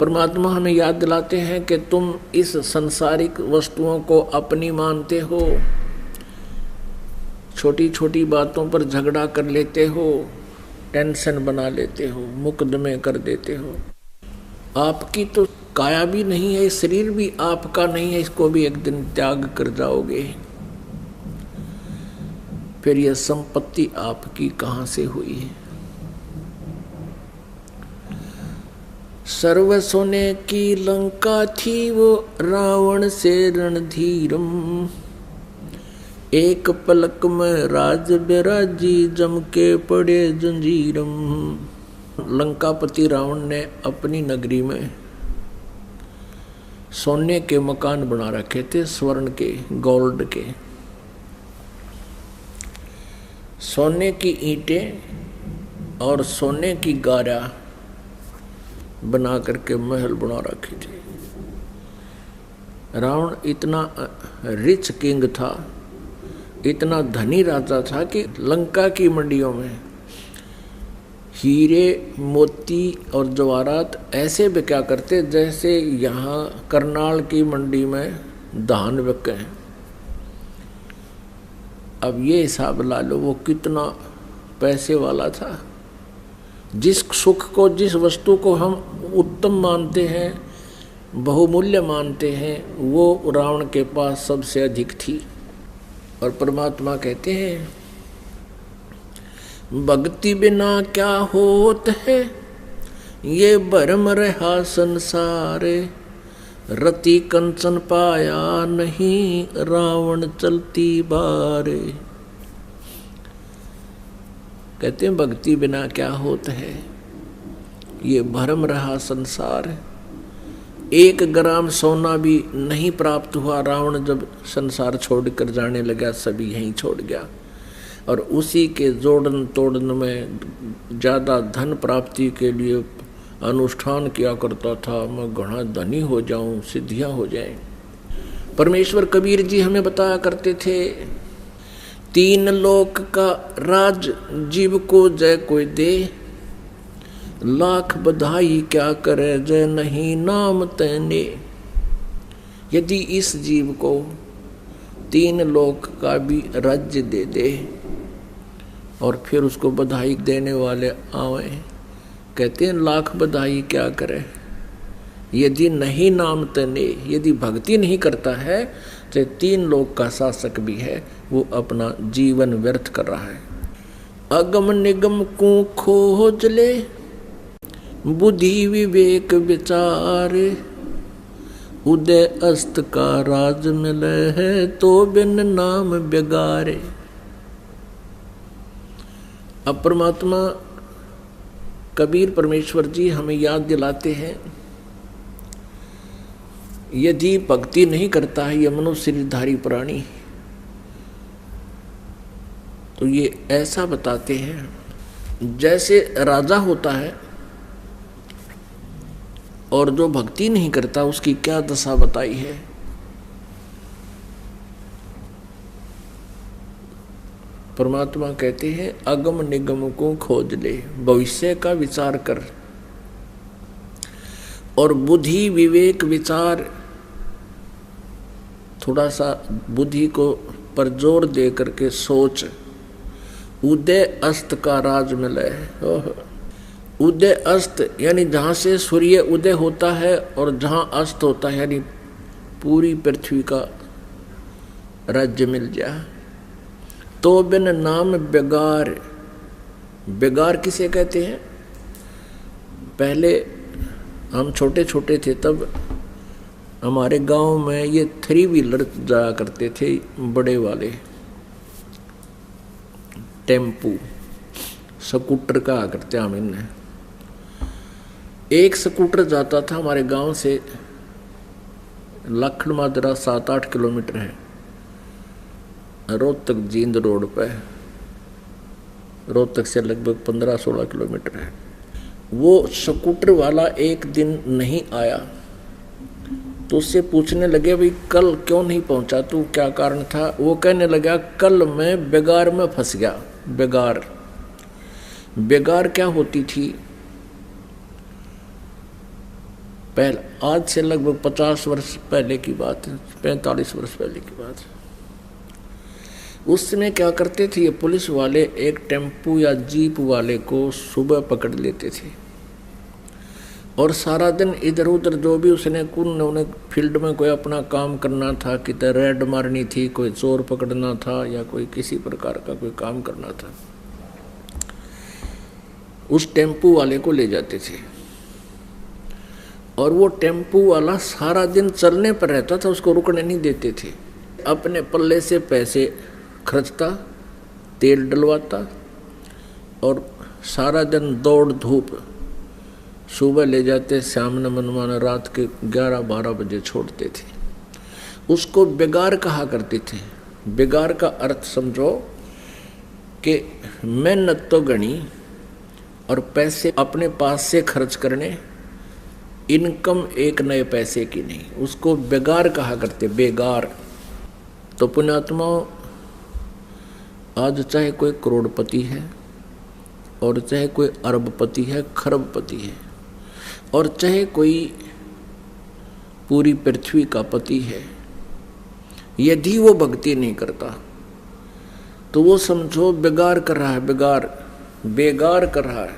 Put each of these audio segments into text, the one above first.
परमात्मा हमें याद दिलाते हैं कि तुम इस संसारिक वस्तुओं को अपनी मानते हो, छोटी छोटी बातों पर झगड़ा कर लेते हो, टेंशन बना लेते हो, मुकदमे कर देते हो। आपकी तो काया भी नहीं है, शरीर भी आपका नहीं है, इसको भी एक दिन त्याग कर जाओगे। फिर यह संपत्ति आपकी कहां से हुई है? सर्व सोने की लंका थी वो रावण से रणधीरम, एक पलक में राज बिराजी जम के पड़े जंजीरम। लंकापति रावण ने अपनी नगरी में सोने के मकान बना रखे थे, स्वर्ण के, गोल्ड के। सोने की ईंटें और सोने की गारा बना करके महल बना रखे थे। रावण इतना रिच किंग था, इतना धनी राजा था कि लंका की मंडियों में हीरे, मोती और जवाहरात ऐसे बिका करते जैसे यहाँ करनाल की मंडी में धान बिके हैं। अब ये हिसाब ला लो वो कितना पैसे वाला था। जिस सुख को, जिस वस्तु को हम उत्तम मानते हैं, बहुमूल्य मानते हैं, वो रावण के पास सबसे अधिक थी। और परमात्मा कहते हैं भक्ति बिना क्या होत है, ये भरम रहा संसार, रति कंचन पाया नहीं, रावण चलती बारे। कहते हैं भक्ति बिना क्या होता है, ये भरम रहा संसार। 1 ग्राम सोना भी नहीं प्राप्त हुआ। रावण जब संसार छोड़कर जाने लगा, सभी यहीं छोड़ गया। और उसी के जोड़न तोड़न में ज़्यादा धन प्राप्ति के लिए अनुष्ठान किया करता था, मैं घना धनी हो जाऊं, सिद्धियां हो जाएं। परमेश्वर कबीर जी हमें बताया करते थे, 3 लोक का राज जीव को जय कोई दे, लाख बधाई क्या करे जय नहीं नाम तैने। यदि इस जीव को 3 लोक का भी राज्य दे दे और फिर उसको बधाई देने वाले आवे, कहते हैं लाख बधाई क्या करे। यदि नहीं नाम तने, यदि भक्ति नहीं करता है, चाहे 3 लोक का शासक भी है, वो अपना जीवन व्यर्थ कर रहा है। अगम निगम को खोज ले, बुद्धि विवेक विचार, उदय अस्त का राज मिले है, तो बिन नाम बेगारे। अब परमात्मा कबीर परमेश्वर जी हमें याद दिलाते हैं, यदि भक्ति नहीं करता है ये मनुष्य शरीरधारी प्राणी, तो ये ऐसा बताते हैं जैसे राजा होता है और जो भक्ति नहीं करता उसकी क्या दशा बताई है। परमात्मा कहते हैं अगम निगम को खोज ले, भविष्य का विचार कर, और बुद्धि विवेक विचार, थोड़ा सा बुद्धि को पर जोर दे करके सोच। उदय अस्त का राज मिले। उदय अस्त यानी जहाँ से सूर्य उदय होता है और जहाँ अस्त होता है, यानी पूरी पृथ्वी का राज्य मिल जाए। तो बिन नाम बेगार। बेगार किसे कहते हैं? पहले हम छोटे छोटे थे तब हमारे गांव में ये 3 व्हीलर जाया करते थे, बड़े वाले टेम्पू, स्कूटर कहा करते हम इन्हें। एक स्कूटर जाता था हमारे गांव से लखन माजरा 7-8 किलोमीटर है, रोहतक जींद रोड पे, रोहतक से लगभग 15-16 किलोमीटर है। वो स्कूटर वाला एक दिन नहीं आया तो उससे पूछने लगे भाई कल क्यों नहीं पहुंचा तू, क्या कारण था? वो कहने लगा कल मैं बेगार में फंस गया। बेगार, बेगार क्या होती थी? पहले, आज से लगभग 50 वर्ष पहले की बात है, 45 वर्ष पहले की बात है। उस समय क्या करते थे ये पुलिस वाले, एक टेम्पू या जीप वाले को सुबह पकड़ लेते थे और सारा दिन इधर उधर जो भी उसने उन्हें फील्ड में कोई अपना काम करना था, किधर रेड मारनी थी, कोई चोर पकड़ना था या कोई किसी प्रकार का कोई काम करना था, उस टेम्पू वाले को ले जाते थे। और वो टेम्पू वाला सारा दिन चलने पर रहता था, उसको रुकने नहीं देते थे। अपने पल्ले से पैसे खर्चता, तेल डलवाता और सारा दिन दौड़ धूप, सुबह ले जाते, शाम न मनमाना रात के 11-12 बजे छोड़ते थे। उसको बेगार कहा करते थे। बेगार का अर्थ समझो कि मेहनत तो गणी और पैसे अपने पास से खर्च करने, इनकम एक नए पैसे की नहीं, उसको बेगार कहा करते, बेगार। तो पुण्यात्माओं, आज चाहे कोई करोड़पति है और चाहे कोई अरबपति है, खरबपति है, और चाहे कोई पूरी पृथ्वी का पति है, यदि वो भक्ति नहीं करता तो वो समझो बेगार कर रहा है, बेगार कर रहा है।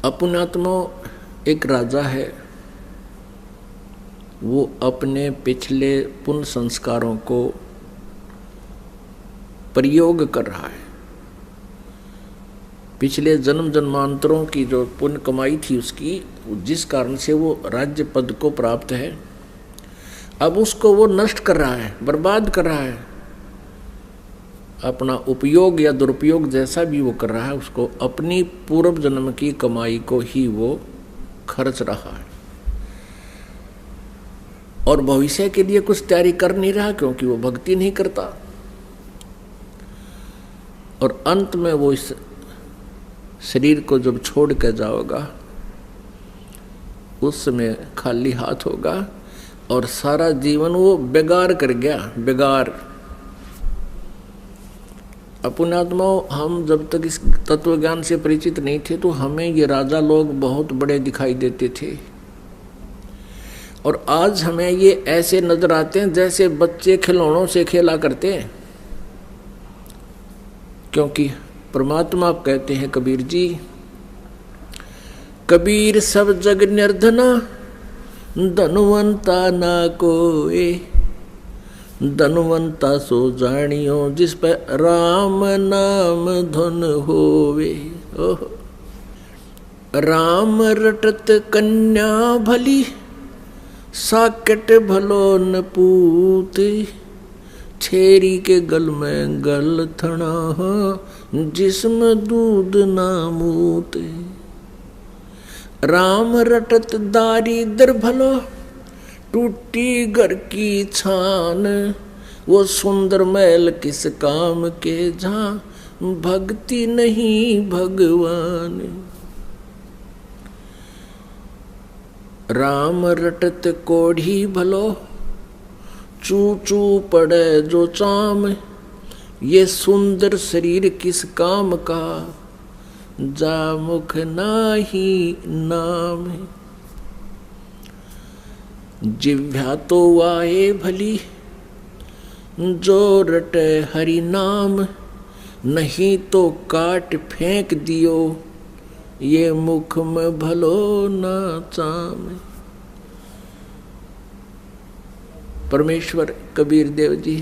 अपनात्मा एक राजा है, वो अपने पिछले पुण्य संस्कारों को प्रयोग कर रहा है। पिछले जन्म जन्मांतरों की जो पुण्य कमाई थी उसकी, जिस कारण से वो राज्य पद को प्राप्त है, अब उसको वो नष्ट कर रहा है, बर्बाद कर रहा है। अपना उपयोग या दुरुपयोग जैसा भी वो कर रहा है, उसको अपनी पूर्व जन्म की कमाई को ही वो खर्च रहा है और भविष्य के लिए कुछ तैयारी कर नहीं रहा, क्योंकि वो भक्ति नहीं करता। और अंत में वो इस शरीर को जब छोड़ कर जाओगा, उस समय खाली हाथ होगा और सारा जीवन वो बेगार कर गया, बेगार। अपनात्माओं, हम जब तक इस तत्व ज्ञान से परिचित नहीं थे तो हमें ये राजा लोग बहुत बड़े दिखाई देते थे, और आज हमें ये ऐसे नजर आते हैं जैसे बच्चे खिलौनों से खेला करते हैं। क्योंकि परमात्मा कहते हैं कबीर जी, कबीर सब जग निर्धना, धनवंता ना कोई, धनवंता सो जानियो जिस पर राम नाम धन होवे। ओह, राम रटत कन्या भली, साकेट भलो न पूत, छेरी के गल में गल थना, जिसमें दूध ना मूत। राम रटत दारिद्र भलो, टूटी घर की छान, वो सुंदर महल किस काम के, जहाँ भक्ति नहीं भगवान। राम रटत कोढ़ी भलो, चू चू पड़े जो चाम, ये सुंदर शरीर किस काम का, जा मुख नाही नाम। जिह्वा तो वाए भली, जो रटे हरि नाम, नहीं तो काट फेंक दियो, ये मुख में भलो ना चाम। परमेश्वर कबीर देव जी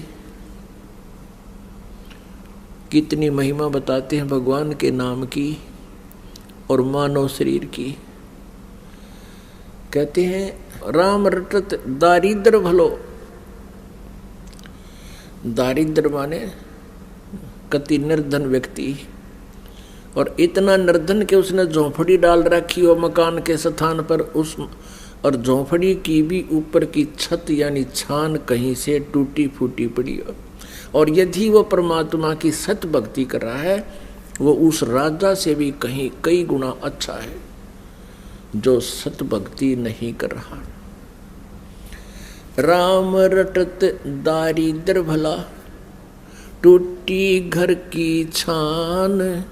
कितनी महिमा बताते हैं भगवान के नाम की और मानव शरीर की। कहते हैं राम रटत दारिद्र भलो, दारिद्र माने कति निर्धन व्यक्ति, और इतना निर्धन के उसने झोंपड़ी डाल रखी हो मकान के स्थान पर, उस और झोंपड़ी की भी ऊपर की छत यानी छान कहीं से टूटी फूटी पड़ी हो। और यदि वो परमात्मा की सत भक्ति कर रहा है, वो उस राजा से भी कहीं कई गुना अच्छा है जो सत भक्ति नहीं कर रहा। राम रटत दारिद्र भला, टूटी घर की छान,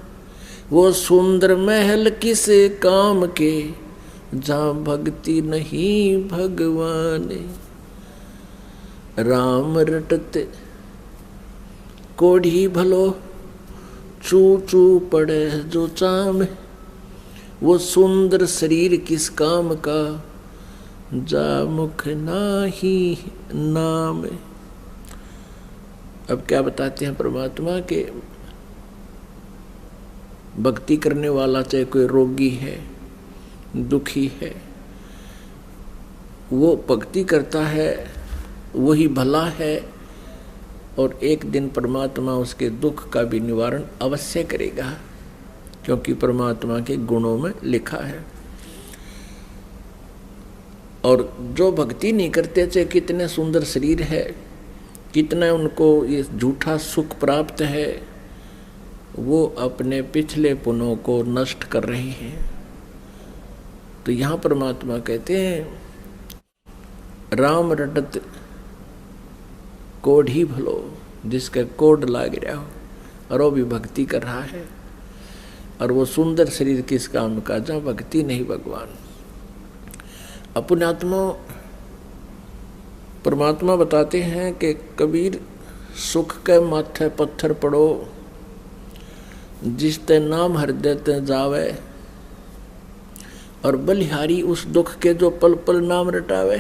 वो सुंदर महल किस काम के, जहाँ भक्ति नहीं भगवान, राम रटते कोढ़ी भलो, चू चू पड़े जो चाम, वो सुंदर शरीर किस काम का, जा मुख नाही नाम। अब क्या बताते हैं परमात्मा के भक्ति करने वाला चाहे कोई रोगी है, दुखी है, वो भक्ति करता है वही भला है, और एक दिन परमात्मा उसके दुख का भी निवारण अवश्य करेगा, क्योंकि परमात्मा के गुणों में लिखा है। और जो भक्ति नहीं करते चाहे कितने सुंदर शरीर है, कितना उनको ये झूठा सुख प्राप्त है, वो अपने पिछले पुण्यों को नष्ट कर रहे हैं। तो यहाँ परमात्मा कहते हैं राम रटत कोढ़ी भलो, जिसका कोढ़ लाग रहा हो और वो भी भक्ति कर रहा है, और वो सुंदर शरीर किस काम का, जहाँ भक्ति नहीं भगवान। अपने आत्मा परमात्मा बताते हैं कि कबीर सुख के माथे पत्थर पड़ो, जिस ते नाम हृदय ते जावे, और बलिहारी उस दुख के जो पल पल नाम रटावे।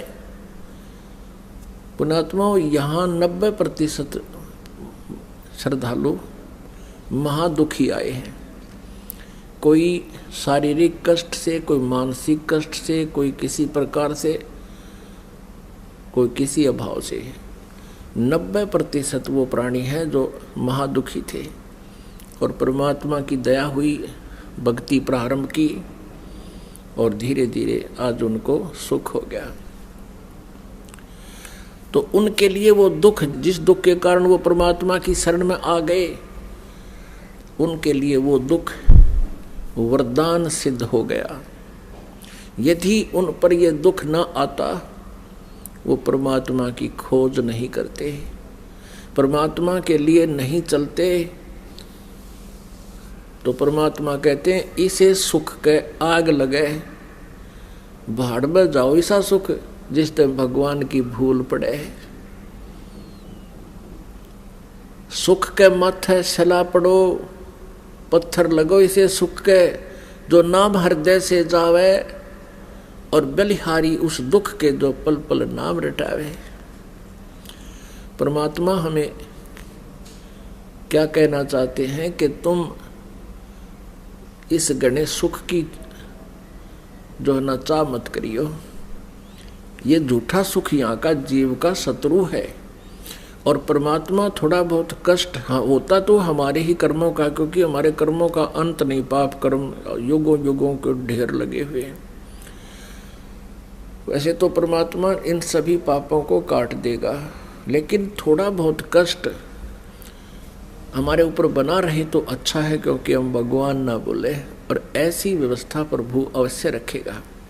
पुणात्मा यहाँ 90% श्रद्धालु महादुखी आए हैं, कोई शारीरिक कष्ट से, कोई मानसिक कष्ट से, कोई किसी प्रकार से, कोई किसी अभाव से। 90% वो प्राणी हैं जो महादुखी थे, और परमात्मा की दया हुई, भक्ति प्रारंभ की, और धीरे धीरे आज उनको सुख हो गया। तो उनके लिए वो दुख, जिस दुख के कारण वो परमात्मा की शरण में आ गए, उनके लिए वो दुख वरदान सिद्ध हो गया। यदि उन पर ये दुख न आता, वो परमात्मा की खोज नहीं करते, परमात्मा के लिए नहीं चलते, तो परमात्मा कहते हैं इसे सुख के आग लगे, भाड़ में जाओ ऐसा सुख जिससे भगवान की भूल पड़े। सुख के माथे सला पड़ो, पत्थर लगो इसे सुख के, जो नाम हृदय से जावे, और बलिहारी उस दुख के जो पल पल नाम रटावे। परमात्मा हमें क्या कहना चाहते हैं कि तुम इस गणे सुख की जो है ना चाह मत करियो। ये झूठा सुख यहाँ का जीव का शत्रु है, और परमात्मा थोड़ा बहुत कष्ट होता तो हमारे ही कर्मों का, क्योंकि हमारे कर्मों का अंत नहीं, पाप कर्म युगों युगों के ढेर लगे हुए हैं। वैसे तो परमात्मा इन सभी पापों को काट देगा, लेकिन थोड़ा बहुत कष्ट हमारे ऊपर बना रहे तो अच्छा है, क्योंकि हम भगवान ना बोले, और ऐसी व्यवस्था प्रभु अवश्य रखेगा।